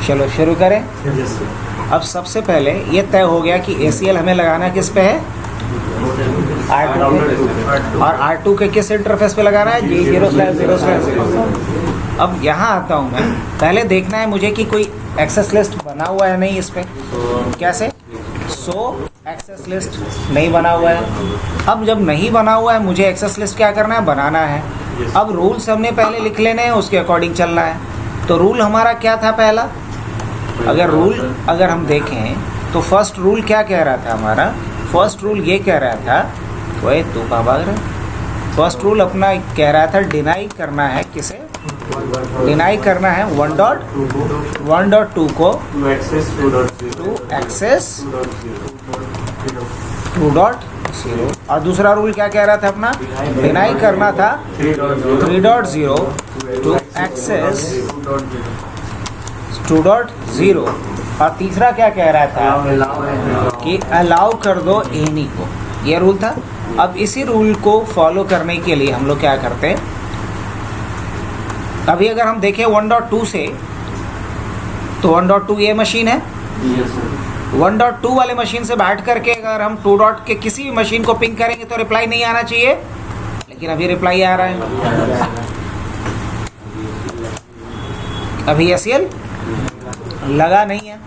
चलो शुरू करें। अब सबसे पहले ये तय हो गया कि ACL हमें लगाना किस पे है, R2 पे, और R2 के किस इंटरफेस पे लगाना है, G0/0/0। अब यहाँ आता हूँ मैं, पहले देखना है मुझे कि कोई एक्सेस लिस्ट बना हुआ है नहीं इस पे। कैसे? एक्सेस लिस्ट नहीं बना हुआ है। अब जब नहीं बना हुआ है, मुझे एक्सेस लिस्ट क्या करना है, बनाना है। अब रूल्स हमने पहले लिख लेने हैं, उसके अकॉर्डिंग चलना है। तो रूल हमारा क्या था पहला, अगर हम देखें तो फर्स्ट रूल क्या कह रहा था हमारा, फर्स्ट रूल ये कह रहा था, वही तो बाबा, फर्स्ट रूल अपना कह रहा था डिनाई करना है, किसे डिनाई करना है 1.1.2 को टू एक्सेस 2.0। और दूसरा रूल क्या कह रहा था अपना, डिनाई करना था 3.0 टू एक्सेस 2.0। और तीसरा क्या कह रहा था कि अलाउ कर दो एनी को, ये रूल था। अब इसी रूल को फॉलो करने के लिए हम लोग क्या करते हैं, अभी अगर हम देखें 1.2 से, तो 1.2 ये मशीन है, 1.2 वाले मशीन से बैठ करके अगर हम 2 डॉट के किसी भी मशीन को पिंग करेंगे तो रिप्लाई नहीं आना चाहिए, लेकिन अभी रिप्लाई आ रहा है। अभी ACL लगा नहीं है,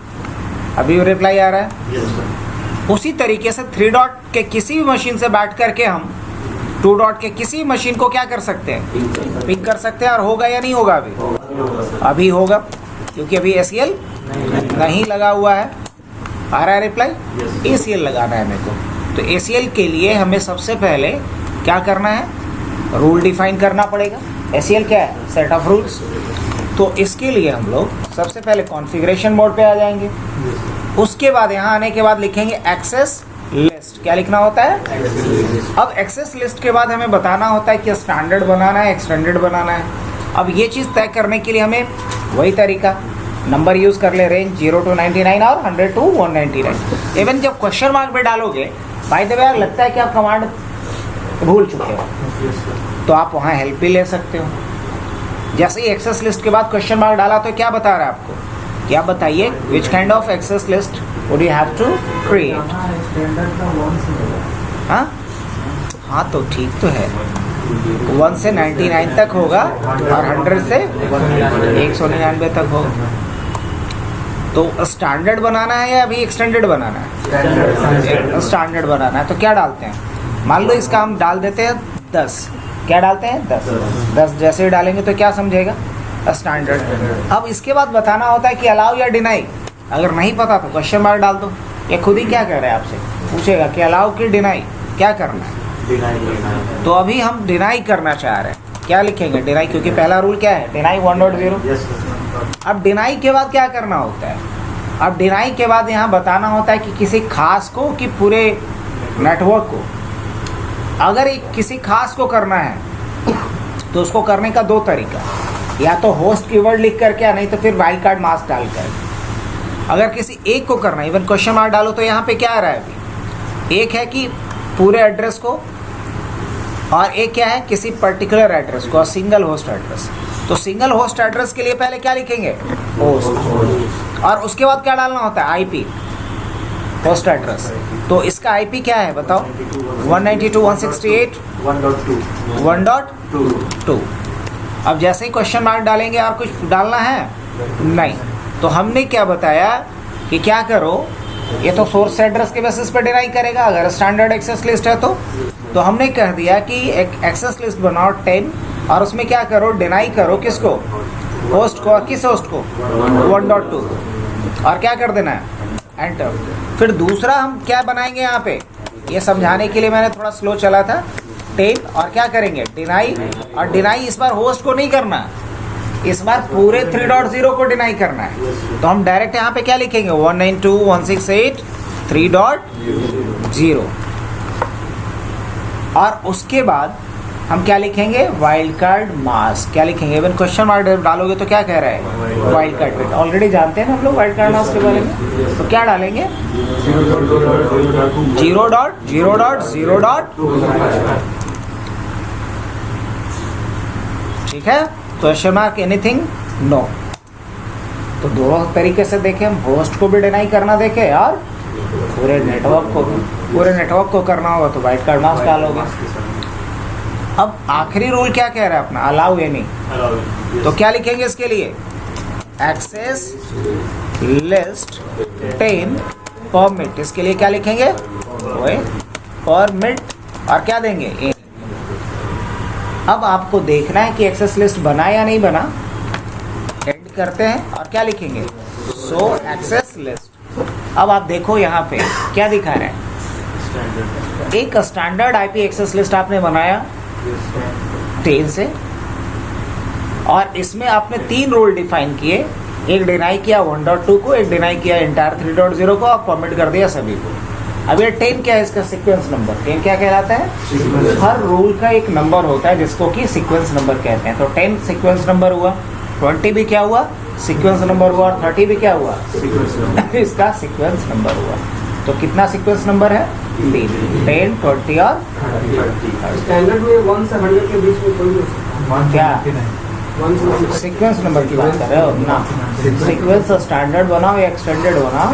अभी रिप्लाई आ रहा है। उसी तरीके से 3 डॉट के किसी भी मशीन से बैठ करके हम 2 डॉट के किसी मशीन को क्या कर सकते हैं, पिक कर सकते हैं। और होगा या नहीं होगा, अभी होगा, क्योंकि अभी ACL नहीं लगा हुआ है। आ रहा है रिप्लाई, ACL लगाना है मेरे को। तो ACL के लिए हमें सबसे पहले क्या करना है, रूल डिफाइन करना पड़ेगा। ACL क्या है, सेट ऑफ रूल्स। तो इसके लिए हम लोग सबसे पहले कॉन्फ़िगरेशन मोड पे आ जाएंगे। उसके बाद यहाँ आने के बाद लिखेंगे एक्सेस लिस्ट। क्या लिखना होता है, अब एक्सेस लिस्ट के बाद हमें बताना होता है कि स्टैंडर्ड बनाना है, एक्सटेंडेड बनाना है। अब ये चीज़ तय करने के लिए हमें वही तरीका, नंबर यूज़ कर ले, रेंज 0 to 99 और 100 to 199। इवन जब क्वेश्चन मार्क पे डालोगे, बाय द वे लगता है कि आप कमांड भूल चुके हो, तो आप वहाँ हेल्प भी ले सकते हो। जैसे ही एक्सेस लिस्ट के बाद क्वेश्चन मार्क डाला तो क्या बता रहा है आपको, क्या बताइए, which kind of access list would you have to create. हाँ तो ठीक तो है, 1 से 99 तक होगा और 100 से 199 तक होगा। तो स्टैंडर्ड बनाना है या अभी एक्सटेंडेड बनाना है, स्टैंडर्ड बनाना है। तो क्या डालते हैं, मान लो इसका हम डाल देते हैं 10, क्या डालते हैं 10 जैसे ही डालेंगे तो क्या समझेगा, स्टैंडर्ड। अब इसके बाद बताना होता है कि अलाउ या डिनाई। अगर नहीं पता तो क्वेश्चन मार्क डाल दो। ये खुद ही क्या कह रहे हैं, आपसे पूछेगा कि अलाउ की डिनाई, क्या करना है, डिनाई। तो अभी हम डिनाई करना चाह रहे हैं, क्या लिखेंगे, डिनाई, क्योंकि पहला रूल क्या है, डिनाई 1.0। अब डिनाई के बाद क्या करना होता है, अब डिनाई के बाद यहाँ बताना होता है कि किसी खास को कि पूरे नेटवर्क को। अगर एक किसी खास को करना है तो उसको करने का 2 तरीका, या तो होस्ट कीवर्ड लिख करके, या नहीं तो फिर वाइल्ड कार्ड मास्क डाल कर। अगर किसी एक को करना है, इवन क्वेश्चन मार्क डालो तो यहाँ पे क्या आ रहा है, अभी एक है कि पूरे एड्रेस को, और एक क्या है किसी पर्टिकुलर एड्रेस को, और सिंगल होस्ट एड्रेस। तो सिंगल होस्ट एड्रेस के लिए पहले क्या लिखेंगे, होस्ट, और उसके बाद क्या डालना होता है, आईपी, होस्ट एड्रेस। तो इसका आईपी क्या है बताओ, 192.168.1.2। अब जैसे ही क्वेश्चन मार्क डालेंगे और कुछ डालना है नहीं, तो हमने क्या बताया कि क्या करो, ये तो सोर्स एड्रेस के बेसिस पे डिनाई करेगा। अगर स्टैंडर्ड एक्सेस लिस्ट है तो हमने कह दिया कि एक एक्सेस लिस्ट बनाओ 10, और उसमें क्या करो, डिनाई करो किसको, होस्ट को। और किस होस्ट को, 1.2, और क्या कर देना है, एंटर। फिर दूसरा हम क्या बनाएंगे यहाँ पे, ये समझाने के लिए मैंने थोड़ा स्लो चला था, 10, और क्या करेंगे, डिनाई। और डिनाई इस बार होस्ट को नहीं करना, इस बार पूरे 3.0 को डिनाई करना है। तो हम डायरेक्ट यहाँ पे क्या लिखेंगे, 192.168.3.0। और उसके बाद हम क्या लिखेंगे, वाइल्ड कार्ड मास्क। क्या लिखेंगे, इवन क्वेश्चन मार्क डालोगे तो क्या कह रहा है, वाइल्ड कार्ड बिट। ऑलरेडी जानते हैं ना हम लोग वाइल्ड कार्ड मास्क के बारे में। तो क्या डालेंगे, 0.0.0. ठीक है, क्वेश्चन मार्क एनीथिंग, नो। तो दोनों तरीके से देखें, हम होस्ट को भी डिनाई करना देखें और पूरे नेटवर्क को करना होगा तो वाइट कार्ड मास्क डालोगे। अब आखिरी रूल क्या कह रहा है अपना, अलाउ एनी। तो क्या लिखेंगे इसके लिए, एक्सेस लिस्ट 10 परमिट, इसके लिए क्या लिखेंगे, परमिट और क्या देंगे, एनी। अब आपको देखना है कि एक्सेस लिस्ट बना या नहीं बना, एंड करते हैं और क्या लिखेंगे, सो एक्सेस लिस्ट। अब आप देखो यहाँ पे क्या दिखा रहा है, एक स्टैंडर्ड आईपी एक्सेस लिस्ट आपने बनाया 10 से, और इसमें आपने 3 रोल डिफाइन किए, एक डिनाई किया 1.2 को, एक डिनाई किया इंटायर 3.0 को, और परमिट कर दिया सभी को। अब ये 10 क्या है, इसका सीक्वेंस नंबर। 10 क्या कहलाता है, हर रूल का एक नंबर होता है जिसको कि सीक्वेंस नंबर कहते हैं। तो 10 सीक्वेंस नंबर हुआ, 20 भी क्या हुआ, सीक्वेंस नंबर हुआ, और 30 भी क्या हुआ, इसका सीक्वेंस नंबर हुआ। तो कितना सीक्वेंस नंबर है, 3, 10, 20 और स्टैंडर्ड में 1 से 100 के बीच में कोई क्या सीक्वेंस नंबर की बात कर रहे हो ना। सीक्वेंस स्टैंडर्ड बनाओ या एक्सटेंडेड बनाओ,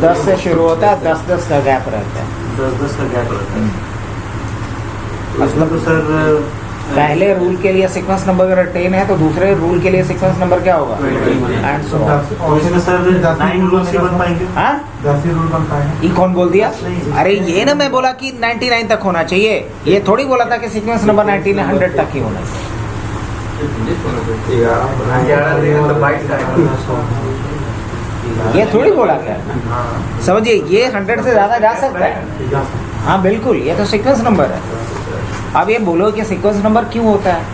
10 से शुरू होता है, 10-10 का गैप रहता है, 10-10 का गैप रहता है। मतलब तो सर पहले रूल के लिए सीक्वेंस नंबर अगर 10 है तो दूसरे रूल के लिए सीक्वेंस नंबर क्या होगा, एंड सो और इसमें सर 9 रूल्स ही बन पाएंगे। हाँ, 10 ही रूल बन पाएंगे। ये कौन बोल दिया, अरे ये ना मैं बोला कि 99 तक होना चाहिए, ये थोड़ी बोला था कि सीक्वेंस नंबर 100 तक ही होना चाहिए। ये थोड़ी बोला क्या, समझिए, ये 100 से ज़्यादा जा सकता है। हाँ बिल्कुल, ये तो सीक्वेंस नंबर है। अब ये बोलो कि सीक्वेंस नंबर क्यों होता है,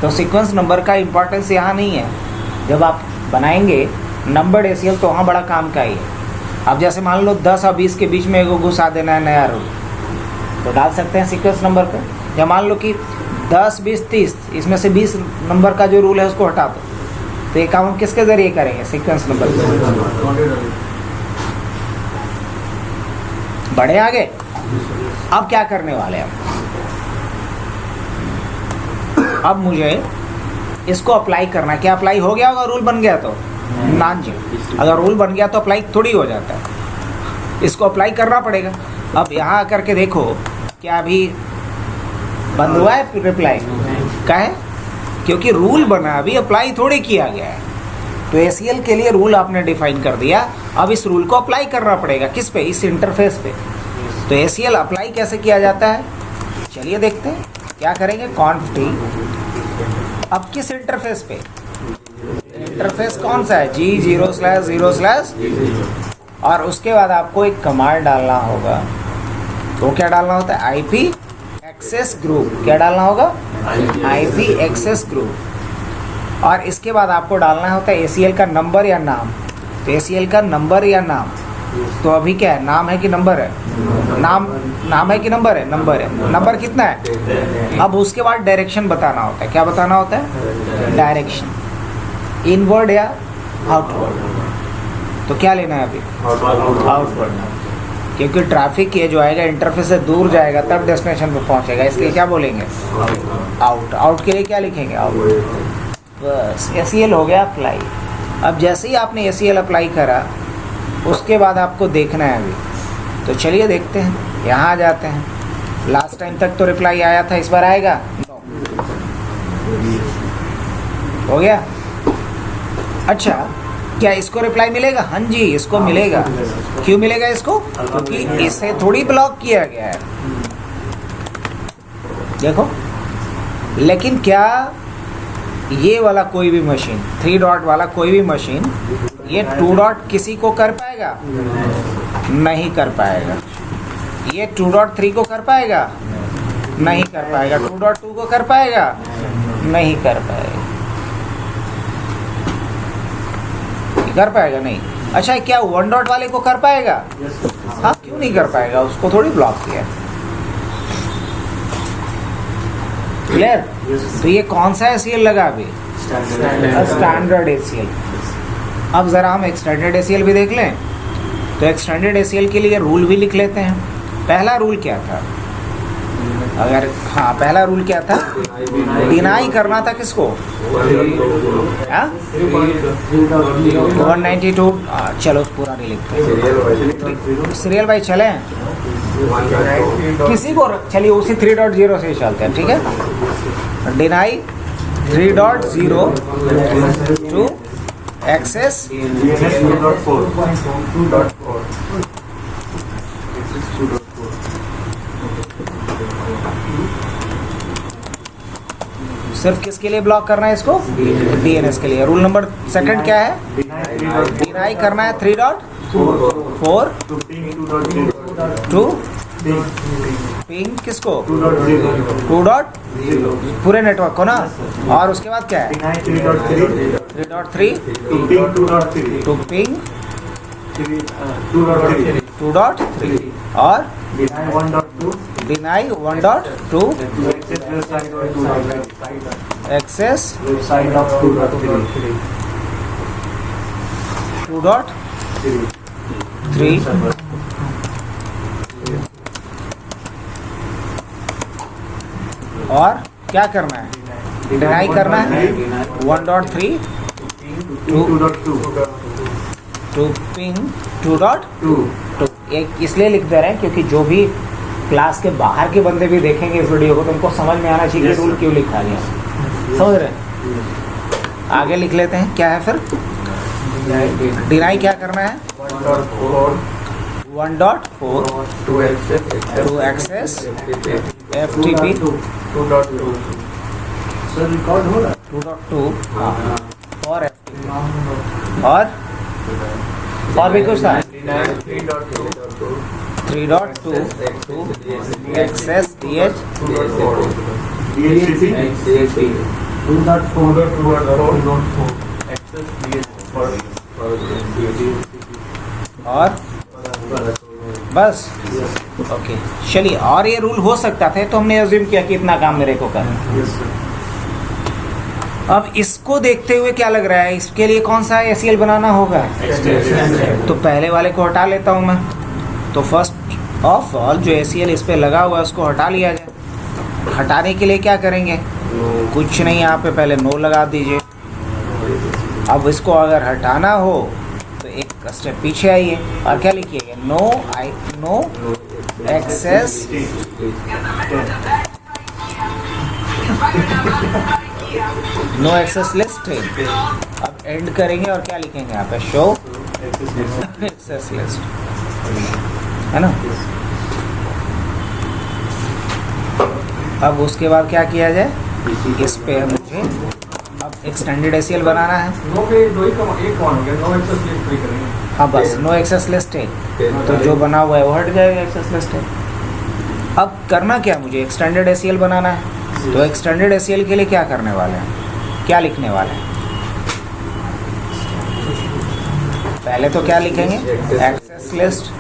तो सीक्वेंस नंबर का इम्पोर्टेंस यहाँ नहीं है। जब आप बनाएंगे नंबर्ड एसीएल तो वहाँ बड़ा काम का ही है। अब जैसे मान लो 10 और 20 के बीच में एक घुसा देना है नया रूल, तो डाल सकते हैं सीक्वेंस नंबर पे। या मान लो कि 10, 20, 30, इसमें से 20 नंबर का जो रूल है उसको हटा दो, तो ये काम हम किसके जरिए करेंगे, सीक्वेंस नंबर से। बढ़े आगे, अब क्या करने वाले हैं, अब मुझे इसको अप्लाई करना है। क्या अप्लाई हो गया होगा, रूल बन गया तो ना जी, अगर रूल बन गया तो अप्लाई थोड़ी हो जाता है, इसको अप्लाई करना पड़ेगा। अब यहाँ करके देखो, क्या अभी बंद हुआ है रिप्लाई का है, क्योंकि रूल बना, अभी अप्लाई थोड़ी किया गया है। तो एसीएल के लिए रूल आपने डिफाइन कर दिया, अब इस रूल को अप्लाई करना पड़ेगा किस पे, इस इंटरफेस पे। तो एसीएल अप्लाई कैसे किया जाता है, चलिए देखते हैं। क्या करेंगे, कॉन्फ टी, अब किस इंटरफेस पे, इंटरफेस कौन सा है, G0/0/, और उसके बाद आपको एक कमांड डालना होगा। तो क्या डालना होता है, आईपी एक्सेस ग्रुप, क्या डालना होगा, आईपी एक्सेस ग्रुप। और इसके बाद आपको डालना होता है एसीएल का नंबर या नाम। तो एसीएल का नंबर या नाम, तो अभी क्या है, नाम है कि नंबर है, नाम है कि नंबर है, नंबर है। नंबर कितना है, अब उसके बाद डायरेक्शन बताना होता है। क्या बताना होता है, डायरेक्शन, इनवर्ड या आउटवर्ड। तो क्या लेना है अभी, आउटवर्ड, क्योंकि ट्रैफिक ये जो आएगा इंटरफेस से दूर जाएगा तब डेस्टिनेशन पे पहुंचेगा, इसलिए क्या बोलेंगे, आउट। आउट के लिए क्या लिखेंगे, आउट। बस एसीएल हो गया अप्लाई। अब जैसे ही आपने एसीएल अप्लाई करा, उसके बाद आपको देखना है अभी। तो चलिए देखते हैं, यहाँ आ जाते हैं। लास्ट टाइम तक तो रिप्लाई आया था, इस बार आएगा, हो गया। अच्छा, क्या इसको रिप्लाई मिलेगा, हाँ जी इसको मिलेगा। क्यों मिलेगा इसको, क्योंकि इसे थोड़ी ब्लॉक किया गया है, देखो। लेकिन क्या ये वाला कोई भी मशीन, 3 डॉट वाला कोई भी मशीन, ये 2 डॉट किसी को कर पाएगा, नहीं कर पाएगा। ये 2.3 को कर पाएगा, नहीं कर पाएगा। 2.2 को कर पाएगा, नहीं कर पाएगा। कर पाएगा, नहीं। अच्छा, क्या 1 डॉट वाले को कर पाएगा, हाँ, क्यों नहीं कर पाएगा, उसको थोड़ी ब्लॉक किया। क्लियर। तो ये कौन सा एसीएल लगा अभी, स्टैंडर्ड एसीएल। अब ज़रा हम एक्सटेंडेड एसीएल भी देख लें। तो एक्सटेंडेड एसीएल के लिए रूल भी लिख लेते हैं। पहला रूल क्या था, अगर हाँ, पहला रूल क्या था? डिनाई करना था किसको? 192। चलो पूरा नहीं लिखते, सीरियल बाई चले किसी को, चलिए उसी 3.0 से ही चलते हैं, ठीक है। डिनाई 3.0 टू एक्सेस सिर्फ किसके लिए ब्लॉक करना है इसको? डीएनएस के लिए। रूल नंबर सेकंड क्या है? डिनाई करना है 3.4 टू पिंग किसको? 2.0 पूरे नेटवर्क को ना। और उसके बाद क्या है? 3.3 टू पिंग 2.3 और डिनाई 1.2 एक्सेस 2.3 और क्या करना है? डिनाई करना है 1.3 टू पिंग 2.2। एक इसलिए लिख दे रहे हैं क्योंकि जो भी क्लास के बाहर के बंदे भी देखेंगे इस वीडियो को तो उनको समझ में आना चाहिए कि रूल क्यों लिखा गया। समझ रहे हैं? आगे लिख लेते हैं, क्या है फिर? डिनाई क्या करना है? 1.4 टू एक्सेस FTP 2.2 और FTP और भी कुछ था? 3.2 टू एक्सेस DH और बस। ओके चलिए, और ये रूल हो सकता था तो हमने अज्यूम किया कि इतना काम मेरे को करना। अब इसको देखते हुए क्या लग रहा है? इसके लिए कौन सा ACL बनाना होगा? तो पहले वाले को हटा लेता हूँ मैं। तो फर्स्ट ऑफ ऑल जो ACL इस पे लगा हुआ है उसको हटा लिया जाए। हटाने के लिए क्या करेंगे? कुछ नहीं, यहाँ पे पहले नो लगा दीजिए। अब इसको अगर हटाना हो तो एक स्टेप पीछे आइए और क्या लिखिएगा? No access no access list. अब एंड करेंगे और क्या लिखेंगे यहाँ पे? शो एक्सेस लिस्ट, है ना। अब उसके बाद क्या किया जाए? इस पे मुझे अब एक्सटेंडेड ACL बनाना है। हाँ बस नो एक्सेस लिस्ट है, तो जो बना हुआ है वो हट जाएगा, एक्सेस लिस्ट है। अब करना क्या मुझे? एक्सटेंडेड ACL बनाना है। तो एक्सटेंडेड ACL के लिए क्या करने वाले हैं? क्या लिखने वाले हैं? पहले तो क्या लिखेंगे? एक्सेस लिस्ट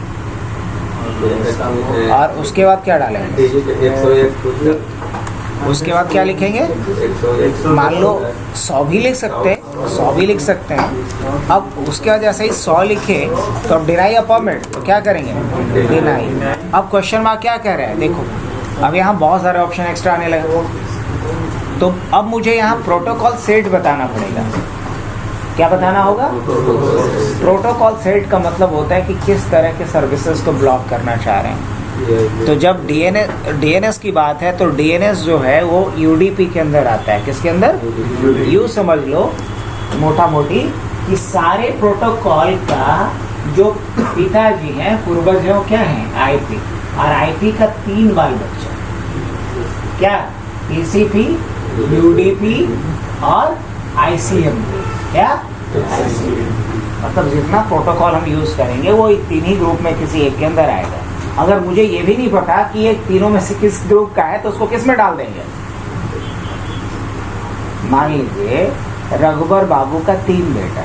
और उसके बाद क्या डालेंगे? उसके बाद क्या लिखेंगे? मान लो 100 भी लिख सकते हैं, 100 भी लिख सकते हैं। अब उसके बाद जैसे ही 100 लिखे तो अब डिनाई या परमिट, तो क्या करेंगे? डिनाई। अब क्वेश्चन मार्क क्या कह रहा है? देखो अब यहाँ बहुत सारे ऑप्शन एक्स्ट्रा आने लगे, तो अब मुझे यहाँ प्रोटोकॉल सेट बताना पड़ेगा। क्या बताना होगा? प्रोटोकॉल सेट का मतलब होता है कि किस तरह के सर्विसेज को ब्लॉक करना चाह रहे हैं। तो जब DNS की बात है तो DNS जो है वो UDP के अंदर आता है। किसके अंदर? यूँ समझ लो मोटा मोटी कि सारे प्रोटोकॉल का जो पिताजी हैं, पूर्वज हैं, क्या है? IP। और IP का 3 बाल बच्चा, क्या? TCP, UDP और ICM। क्या? मतलब जितना प्रोटोकॉल हम यूज करेंगे वो तीन ही ग्रुप में किसी एक के अंदर आएगा। अगर मुझे ये भी नहीं पता कि ये तीनों में से किस ग्रुप का है तो उसको किस में डाल देंगे? मान लीजिए रघुबर बाबू का 3 बेटा,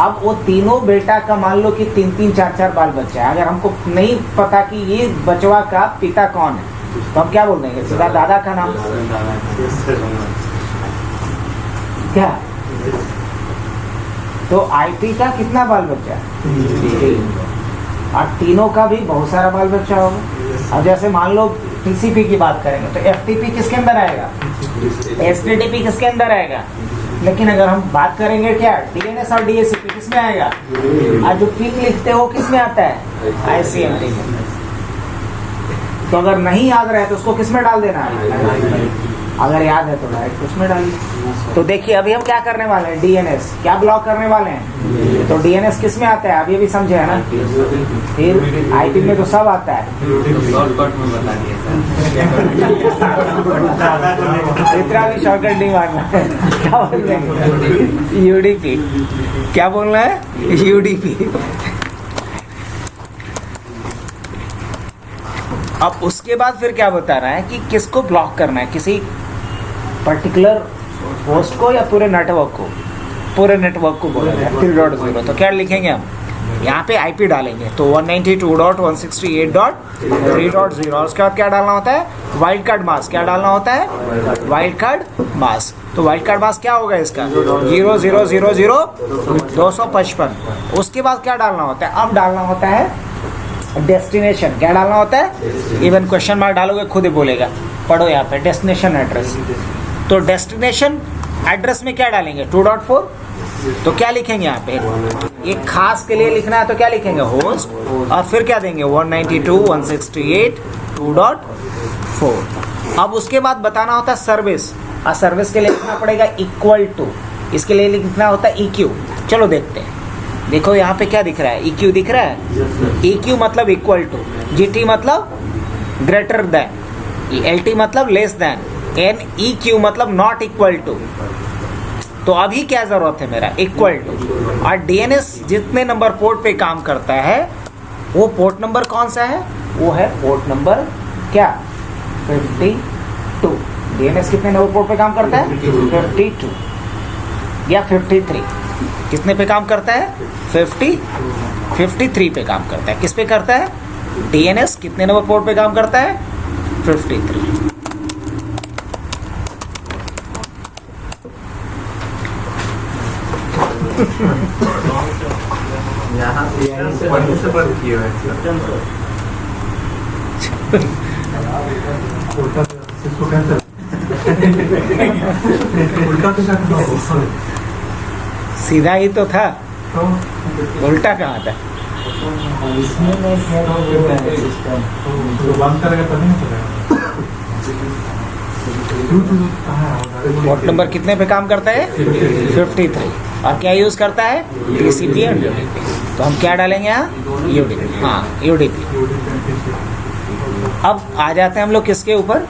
अब वो तीनों बेटा का मान लो कि 3-3, 4-4 बाल बच्चा है। अगर हमको नहीं पता कि ये बचवा का पिता कौन है तो हम क्या बोल देंगे? सीधा दादा का नाम। क्या? तो IP का कितना बाल बच्चा है? और तीनों का भी बहुत सारा बाल बच्चा होगा। अब जैसे मान लो टीसीपी की बात करेंगे तो एफटीपी किसके अंदर आएगा, एचटीटीपी किसके अंदर आएगा। लेकिन अगर हम बात करेंगे क्या डीएनएस और डीएचसीपी किस में आएगा, आज जो पिंग लिखते हो किस में आता है, आईसीएमपी में। तो अगर नहीं याद रहे तो उसको किस में डाल देना है, अगर याद है तो डायरेक्ट उसमें डालिए। तो देखिए अभी हम क्या करने वाले हैं, डीएनएस क्या ब्लॉक करने वाले हैं। तो डीएनएस किस में आता है, अब ये भी समझे है ना, फिर आईपी में तो सब आता है। शॉर्टकट में बता दिया इतना भी शॉर्टकट नहीं मारना है। क्या बोल रहे हैं, यूडीपी, क्या बोलना है, यूडीपी। अब उसके बाद फिर क्या बता रहा है कि किसको ब्लॉक करना है, किसी पर्टिकुलर होस्ट को या पूरे नेटवर्क को, पूरे नेटवर्क को बोला जाए 3.0। तो क्या लिखेंगे हम, यहाँ पे आईपी डालेंगे तो 192.168.3.0 और उसके बाद क्या डालना होता है, वाइल्ड कार्ड मास्क। क्या डालना होता है, वाइल्ड कार्ड मास्क। तो वाइल्ड कार्ड मास्क क्या होगा इसका, 0000255। उसके बाद क्या डालना होता है, अब डालना होता है डेस्टिनेशन। क्या डालना होता है, इवन क्वेश्चन मार्क डालोगे खुद ही बोलेगा, पढ़ो यहाँ पे डेस्टिनेशन एड्रेस। तो डेस्टिनेशन एड्रेस में क्या डालेंगे, 2.4। तो क्या लिखेंगे यहाँ पे, एक खास के लिए लिखना है तो क्या लिखेंगे, होस्ट, और फिर क्या देंगे 192.168.2.4। अब उसके बाद बताना होता है सर्विस, और सर्विस के लिए लिखना पड़ेगा इक्वल टू, इसके लिए लिखना होता है EQ। चलो देखते हैं, देखो यहाँ पे क्या दिख रहा है, EQ दिख रहा है। EQ मतलब इक्वल टू, GT मतलब ग्रेटर देन, LT मतलब लेस देन, NEQ मतलब नॉट इक्वल टू। तो अभी क्या जरूरत है मेरा, इक्वल टू। और DNS जितने नंबर पोर्ट पे काम करता है वो पोर्ट नंबर कौन सा है, वो है पोर्ट नंबर क्या, 52। DNS कितने नंबर पोर्ट पे काम करता है, 52 या 53। कितने पे काम करता है, 53 पे काम करता है। किस पे करता है, DNS कितने नंबर पोर्ट पे काम करता है, 53। यहाँ से बंद किए हुए सीधा ही तो था, उल्टा कहाँ था। पोर्ट नंबर कितने पे काम करता है, 53। और क्या यूज करता है, TCP और UDP। तो हम क्या डालेंगे यहाँ, UDP, हाँ UDP। अब आ जाते हैं हम लोग किसके ऊपर,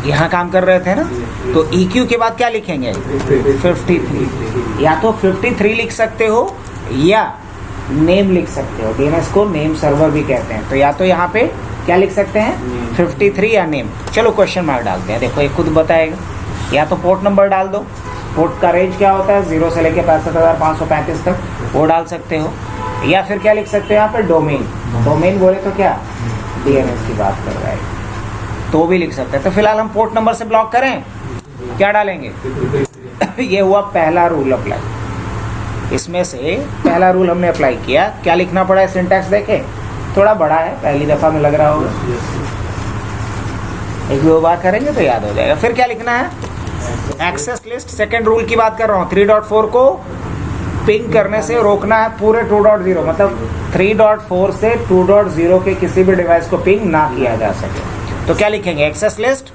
यहाँ काम कर रहे थे ना। तो EQ के बाद क्या लिखेंगे, 53। या तो 53 लिख सकते हो या नेम लिख सकते हो, DNS को नेम सर्वर भी कहते हैं। तो या तो यहाँ पे क्या लिख सकते हैं, 53 या नेम। चलो क्वेश्चन मार्क डालते हैं, देखो ये खुद बताएगा। या तो पोर्ट नंबर डाल दो, पोर्ट का रेंज क्या होता है 0 से लेके 65,535 तक, वो डाल सकते हो। या फिर क्या लिख सकते हो यहाँ पे, डोमेन। डोमेन बोले तो क्या, DNS की बात कर रहा है, तो भी लिख सकते हैं। तो फिलहाल हम पोर्ट नंबर से ब्लॉक करें, क्या डालेंगे ये हुआ पहला रूल अप्लाई। इसमें से पहला रूल हमने अप्लाई किया। क्या लिखना पड़ा है, सिंटैक्स देखें, थोड़ा बड़ा है, पहली दफ़ा में लग रहा होगा, एक दो बार करेंगे तो याद हो जाएगा। फिर क्या लिखना है, एक्सेस लिस्ट। सेकेंड रूल की बात कर रहा हूँ, 3.4 को पिंग करने से रोकना है पूरे 2.0, मतलब 3.4 से 2.0 के किसी भी डिवाइस को पिंग ना किया जा सके। तो क्या लिखेंगे, एक्सेस लिस्ट,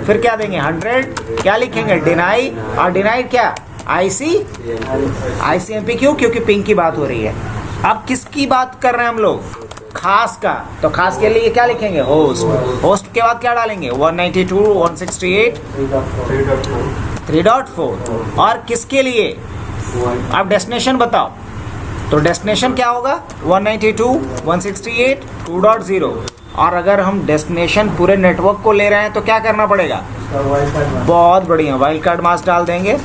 फिर क्या देंगे 100, क्या लिखेंगे डिनाई, और डिनाई क्या ICMP। क्यों, क्योंकि पिंग की बात हो रही है। अब किसकी बात कर रहे हैं हम लोग, खास का। तो खास के लिए क्या लिखेंगे, होस्ट। होस्ट के बाद क्या डालेंगे, 192.168.3.4। और किसके लिए, आप डेस्टिनेशन बताओ। तो डेस्टिनेशन क्या होगा, 192.168.2.0। और अगर हम डेस्टिनेशन पूरे नेटवर्क को ले रहे हैं तो क्या करना पड़ेगा, बहुत बढ़िया, वाइल्ड कार्ड मास्क डाल देंगे।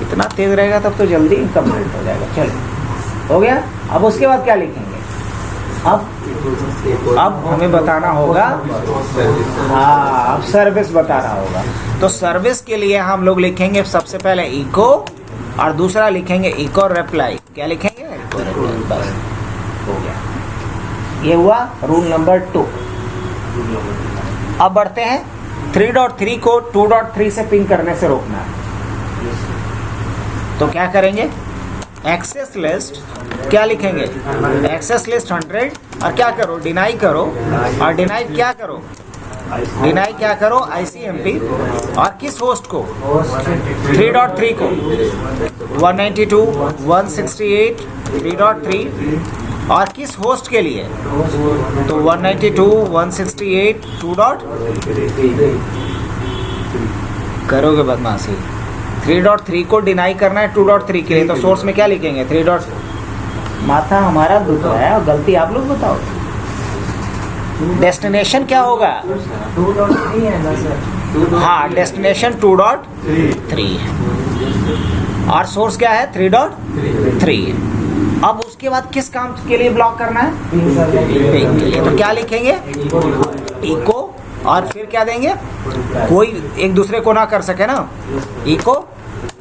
इतना तेज रहेगा तब तो जल्दी कंप्लीट हो जाएगा। चलो हो गया। अब उसके बाद क्या लिखेंगे, अब हमें बताना होगा, हाँ अब सर्विस बताना होगा। तो सर्विस के लिए हम लोग लिखेंगे सबसे पहले इको, और दूसरा लिखेंगे इको रिप्लाई। क्या लिखेंगे, इको रिप्लाई। बस हो गया, ये हुआ रूल नंबर 2। अब बढ़ते हैं 3.3 को 2.3 से पिंग करने से रोकना है। तो क्या करेंगे, एक्सेस लिस्ट क्या लिखेंगे, एक्सेस लिस्ट 100 और क्या करो, डिनाई करो, और डिनाई क्या करो, डिनाई क्या करो ICMP, और किस होस्ट को, 3.3 को, 192.168.3.3 और किस होस्ट के लिए, तो 192.168.2.3 करोगे बदमाशी। 3.3 को डिनाई करना है 2.3 के लिए, तो सोर्स में क्या लिखेंगे, 3. माथा हमारा दुख है और गलती आप लोग बताओ। डेस्टिनेशन क्या होगा, 2.3 है ना सर? हाँ डेस्टिनेशन 2.3 है और सोर्स क्या है 3.3 है। अब उसके बाद किस काम के लिए ब्लॉक करना है, पिंग के लिए। तो क्या लिखेंगे, इको, और फिर क्या देंगे, कोई एक दूसरे को ना कर सके ना, इको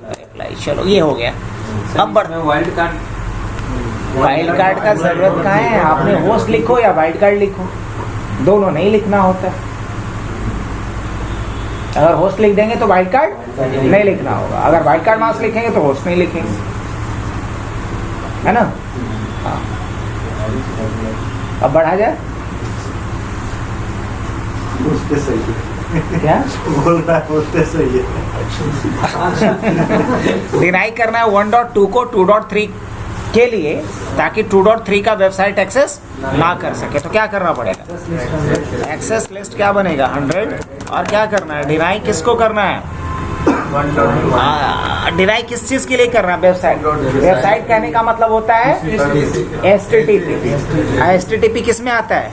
रिप्लाई। चलो ये हो गया। अब वाइल्ड कार्ड वाइल्ड कार्ड का जरूरत कहाँ है, आपने होस्ट लिखो या वाइल्ड कार्ड लिखो, दोनों नहीं लिखना होता। अगर होस्ट लिख देंगे तो वाइल्ड कार्ड नहीं लिखना होगा, अगर वाइल्ड कार्ड मास्क लिखेंगे तो होस्ट नहीं लिखेंगे, है ना। हाँ अब बढ़ा जाए, उसके सही है। क्या बोल रहा है उसके सही है। डिनाई करना है 1.2 को 2.3 के लिए, ताकि 2.3 का वेबसाइट एक्सेस ना कर सके। तो क्या करना पड़ेगा, एक्सेस लिस्ट क्या बनेगा 100, और क्या करना है, डिनाई किसको करना है, डिनाई किस चीज के लिए करना है, वेबसाइट। वेबसाइट कहने का मतलब होता है HTTP। HTTP किस में आता है,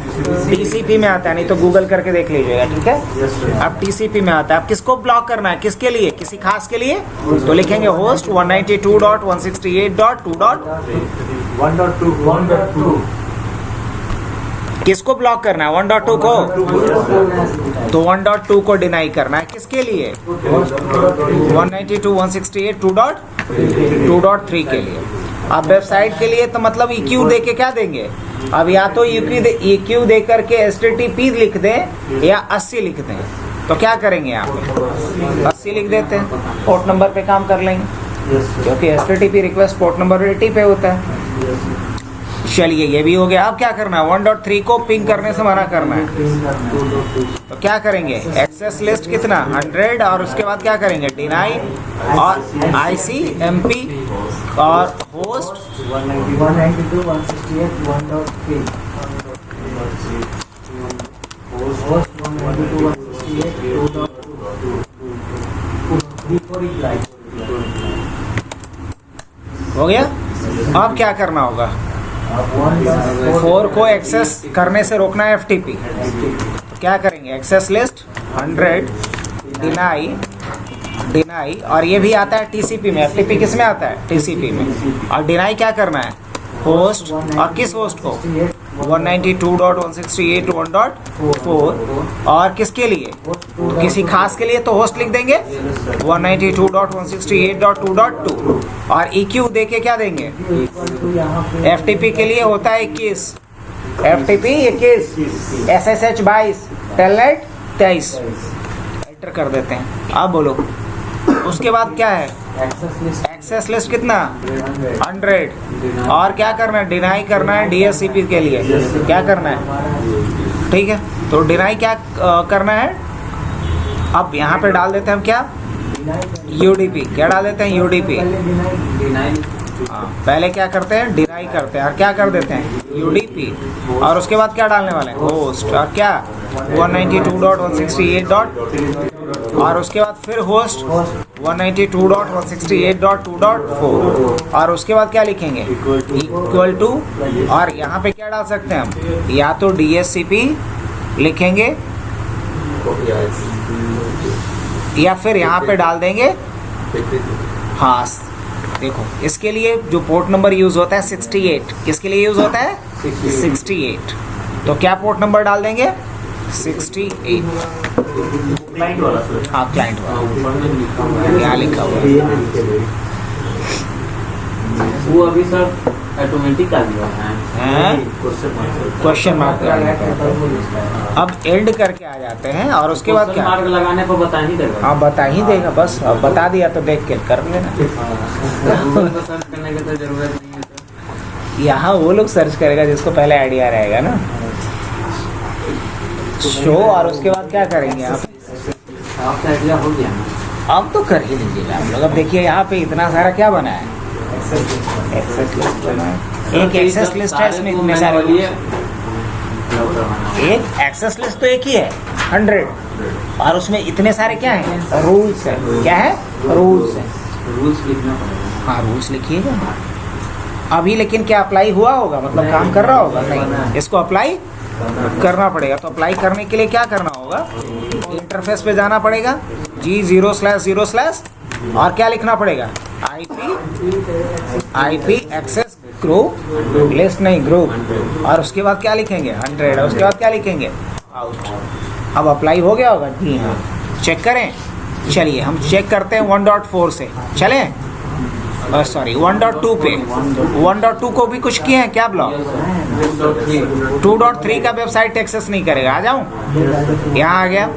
TCP में आता है, नहीं तो गूगल करके देख लीजिएगा, ठीक है। अब TCP में आता है। अब किसको ब्लॉक करना है, किसके लिए, किसी खास के लिए, तो लिखेंगे होस्ट 192.168.2.1.2 किसको ब्लॉक करना है, 1.2 को, तो 1.2 को डिनाई करना है किसके लिए, 192.168.2.3 के लिए। अब वेबसाइट के लिए तो मतलब EQ दे के क्या देंगे, अब या तो EQ दे करके HTTP लिख दें या 80 लिख दें। तो क्या करेंगे यहाँ पे, 80 लिख देते हैं, पोर्ट नंबर पे काम कर लेंगे, क्योंकि HTTP रिक्वेस्ट पोर्ट नंबर 80 पे होता है। चलिए ये भी हो गया। अब क्या करना है, 1.3 को पिंग करने से मना करना है। तो क्या करेंगे, एक्सेस लिस्ट कितना 100, और उसके बाद क्या करेंगे, डिनाई और ICMP और होस्ट 192.168.1.3 होस्ट 192.168.2.3 हो गया। अब क्या करना होगा, 4 को एक्सेस करने से रोकना है FTP। तो क्या करेंगे, एक्सेस लिस्ट 100, डिनाई, और ये भी आता है TCP में। FTP किस में आता है, TCP में। और डिनाई क्या करना है, होस्ट, और किस होस्ट को, 192.168.1.4, और किसके लिए, किसी खास के लिए तो होस्ट लिख देंगे 192.168.2.2, और EQ दे के क्या देंगे, FTP के लिए होता है 21, FTP 21, SSH 22, टेलनेट 23, एंटर कर देते हैं। अब बोलो उसके बाद क्या है, एक्सेस लिस्ट कितना 100, और क्या करना है, डिनाई करना है DHCP के लिए, क्या करना है, ठीक है। तो डिनाई क्या करना है, अब यहाँ पे डाल देते हैं हम क्या, UDP, क्या डाल देते हैं, UDP। हाँ पहले क्या करते हैं, डिनाई करते हैं, और क्या कर देते हैं UDP, और उसके बाद क्या डालने वाले हैं, होस्ट, और क्या 192.168. और उसके बाद फिर होस्ट 192.168.2.4, और उसके बाद क्या लिखेंगे, इक्वल टू, और यहाँ पे क्या डाल सकते हैं हम, या तो DHCP लिखेंगे या फिर यहाँ पे डाल देंगे। हाँ देखो इसके लिए जो पोर्ट नंबर यूज होता है 68, किसके लिए यूज होता है 68, तो क्या पोर्ट नंबर डाल देंगे 68, क्लाइंट वाला सर, हाँ क्लाइंट वाला, यहाँ लिखा हुआ है। वो अभी सर ऑटोमेटिक आ गया है। क्वेश्चन मार्क लगाना पड़ता है। अब एंड करके आ जाते हैं और उसके बाद क्या, मार्क लगाने पर बता ही देगा। हाँ बता ही देगा, बस अब बता दिया तो देख के कर लेना। गूगल पर सर्च करने की तो जरूरत नहीं है सर। यहाँ वो लोग सर्च करेगा जिसको पहले आइडिया रहेगा ना। शो और उसके बाद क्या करेंगे आप? आपका आइडिया हो गया ना? अब तो कर ही लीजिएगा आप लोग। अब देखिए यहाँ पे इतना सारा क्या बना है, एक्सेस लिस्ट बना है। एक एक्सेस लिस्ट है, इसमें इतने सारे, एक एक्सेस लिस्ट तो एक ही है 100, और उसमें इतने सारे क्या है, रूल्स है। क्या है? रूल्स है। रूल्स लिखना पड़ेगा। हाँ रूल्स लिखिएगा अभी। लेकिन क्या अप्लाई हुआ होगा, मतलब काम कर रहा होगा? नहीं, इसको अप्लाई करना पड़ेगा। तो अप्लाई करने के लिए क्या करना होगा, इंटरफेस पे जाना पड़ेगा, G0/0/ और क्या लिखना पड़ेगा, IP एक्सेस ग्रुप लिस्ट, नहीं ग्रुप, और उसके बाद क्या लिखेंगे 100, और उसके बाद क्या लिखेंगे आउट। अब अप्लाई हो गया होगा? जी हाँ। चेक करें, चलिए हम चेक करते हैं 1.4 से। चलें, सॉरी 1.2 पे। 1.2 को भी कुछ किए हैं क्या ब्लॉक? 2.3 का वेबसाइट एक्सेस नहीं करेगा। आ जाऊं, यहाँ आ गया।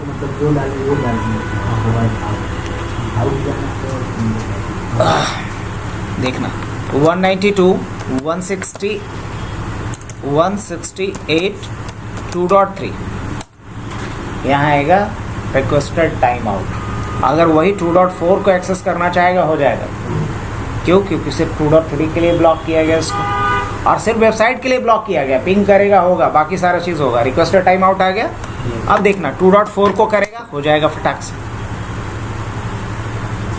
देखना 192, 160, 168, 2.3 यहाँ आएगा रिक्वेस्टेड टाइम आउट। अगर वही 2.4 को एक्सेस करना चाहेगा हो जाएगा। क्यों? क्योंकि सिर्फ 2.3 के लिए ब्लॉक किया गया इसको, और सिर्फ वेबसाइट के लिए ब्लॉक किया गया। पिंग करेगा होगा, बाकी सारा चीज़ होगा। रिक्वेस्टेड टाइम आउट आ गया। अब देखना 2.4 को करेगा, हो जाएगा फटाक से।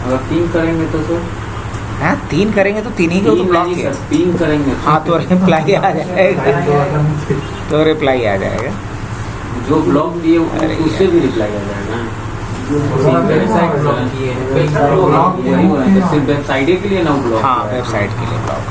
अगर 3 करेंगे तो सर, हाँ 3 करेंगे तो 3 ही को तो ब्लॉक किया। 3 करेंगे हाँ तो रिप्लाई आ जाएगा, तो रिप्लाई आ जाएगा। जो ब्लॉक दिए अरे उससे भी रिप्लाई आ जाएगा। सिर्फ वेबसाइट के लिए ना ब्लॉक? हाँ वेबसाइट के लिए ब्लॉक।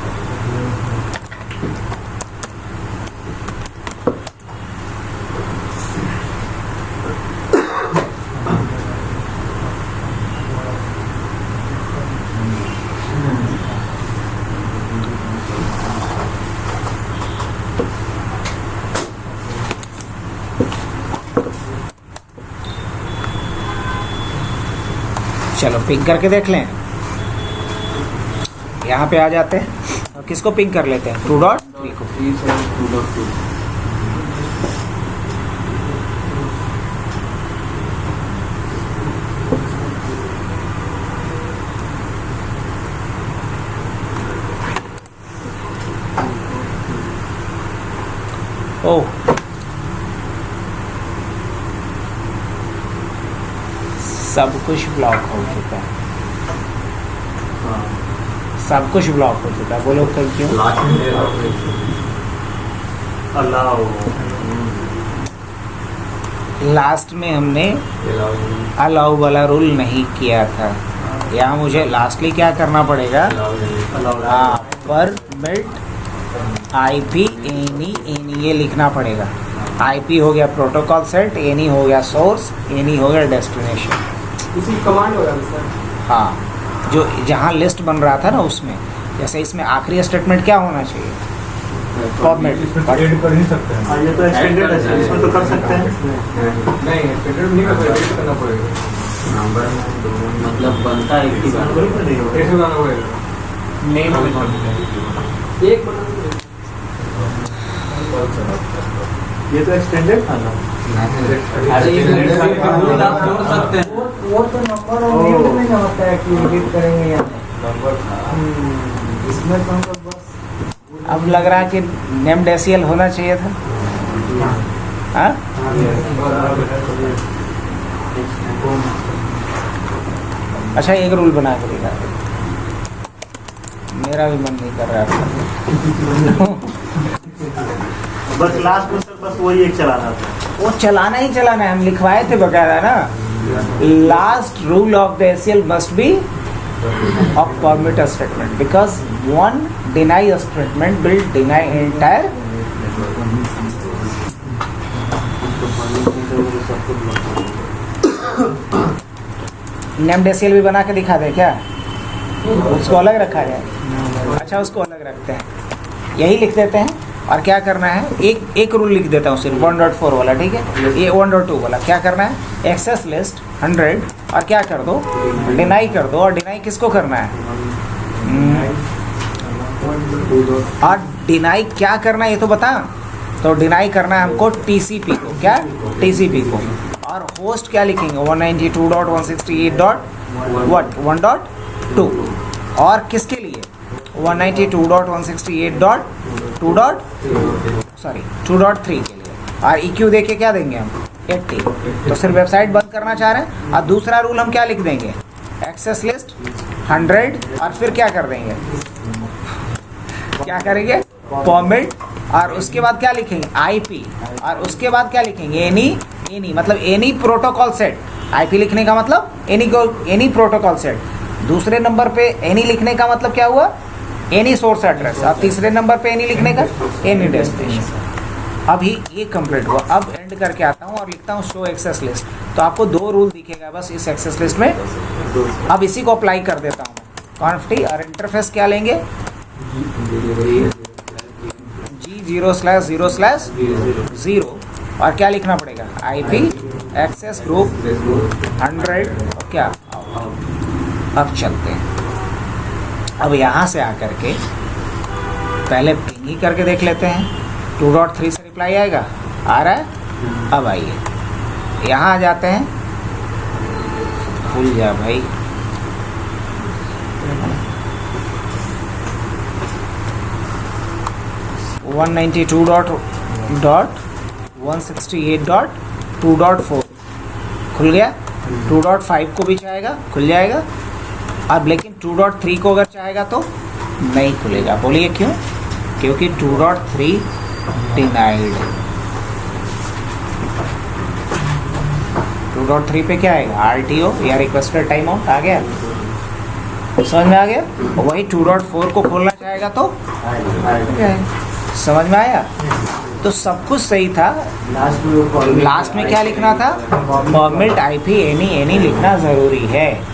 चलो पिंग करके देख लें। यहाँ पे आ जाते हैं और किसको पिंग कर लेते हैं, 2.3 को। 2.2 ओह सब कुछ ब्लॉक हो चुका है, सब कुछ ब्लॉक हो चुका है। बोलो कल क्यों? लास्ट में हमने अलाउ वाला रूल नहीं किया था। यहाँ मुझे लास्टली क्या करना पड़ेगा, परमिट IP any ये लिखना पड़ेगा। IP हो गया प्रोटोकॉल सेट, any हो गया सोर्स, any हो गया डेस्टिनेशन। इसी कमांड होगा सर। हाँ जो जहाँ लिस्ट बन रहा था ना उसमें, जैसे इसमें आखिरी स्टेटमेंट क्या होना चाहिए, फॉर्मेट। एडिट कर नहीं सकते हैं। ये तो स्टैंडर्ड है, इसमें तो कर सकते हैं। नहीं स्टैंडर्ड नहीं कर सकते, एडिट करना पड़ेगा। नंबर मतलब बनता है एक ही बार। नहीं होगा। कैसे बनाना पड़ेगा? नेम एक बना ये तो एक्सटेंडेड था ना। अरे इसमें रूल आप जोड़ सकते हैं। वो तो नंबर और नेम में ना होता है कि एडिट करेंगे या नंबर इसमें तो हम लोग बस अब लग रहा है कि नेम डेसियल होना चाहिए था। हाँ अच्छा एक रूल बना के दिखा, मेरा भी मन नहीं कर रहा था। बस लास्ट में सर बस वही एक चलाना था। वो चलाना ही चलाना है, हम लिखवाए थे बकायदा ना। Last rule of the ACL must be of permit statement, because one deny statement will deny entire. Name डेसियल भी बना के दिखा दे क्या, उसको अलग रखा जाए? अच्छा उसको अलग रखते हैं। यही लिख देते हैं और क्या करना है, एक रूल लिख देता हूँ सिर्फ 1.4 वाला, ठीक है। ये 1.2 वाला क्या करना है, एक्सेस लिस्ट 100 और क्या कर दो, डिनाई कर दो। और डिनाई किसको करना है, और डिनाई क्या करना है ये तो बता। तो डिनाई करना है हमको टीसीपी को, क्या टीसीपी को। और होस्ट क्या लिखेंगे 192.168.1.2 और किसके लिए 192.168.2.3 के लिए। और EQ देके क्या देंगे हम 80। तो सिर्फ वेबसाइट बंद करना चाह रहे हैं। और दूसरा रूल हम क्या लिख देंगे, एक्सेस लिस्ट 100 और फिर क्या कर देंगे, क्या करेंगे परमिट। और उसके बाद क्या लिखेंगे IP। और उसके बाद क्या लिखेंगे एनी मतलब एनी प्रोटोकॉल सेट। IP लिखने का मतलब एनी प्रोटोकॉल सेट। दूसरे नंबर पे एनी लिखने का मतलब क्या हुआ, एनी सोर्स एड्रेस। और तीसरे नंबर पे एनी लिखने का एनी डेस्टिनेशन। अभी ये कंप्लीट हुआ। अब एंड करके आता हूँ और लिखता हूँ शो एक्सेस लिस्ट। तो आपको 2 रूल दिखेगा बस इस एक्सेस लिस्ट में। अब इसी को अप्लाई कर देता हूँ कॉन्फ्टी। और इंटरफेस क्या लेंगे G0/0/0 और क्या लिखना पड़ेगा IP एक्सेस ग्रुप 100 और क्या। अब चलते हैं। अब यहाँ से आकर के पहले पिंग ही करके देख लेते हैं। 2.3 से रिप्लाई आएगा, आ रहा है। अब आइए यहाँ आ जाते हैं, भूल जा भाई, (192.168.2.4) खुल गया। 2.5 को भी चाहेगा खुल जाएगा। अब लेकिन 2.3 को अगर चाहेगा तो नहीं खुलेगा। बोलिए क्यों, क्योंकि 2.3 डिनाइड। 2.3 पे क्या आएगा RTO या रिक्वेस्टेड टाइम आउट आ गया, समझ में आ गया। वही 2.4 को खोलना चाहेगा तो समझ में आया। तो सब कुछ सही था। लास्ट में क्या लिखना था, परमिट IP एनी लिखना ज़रूरी है।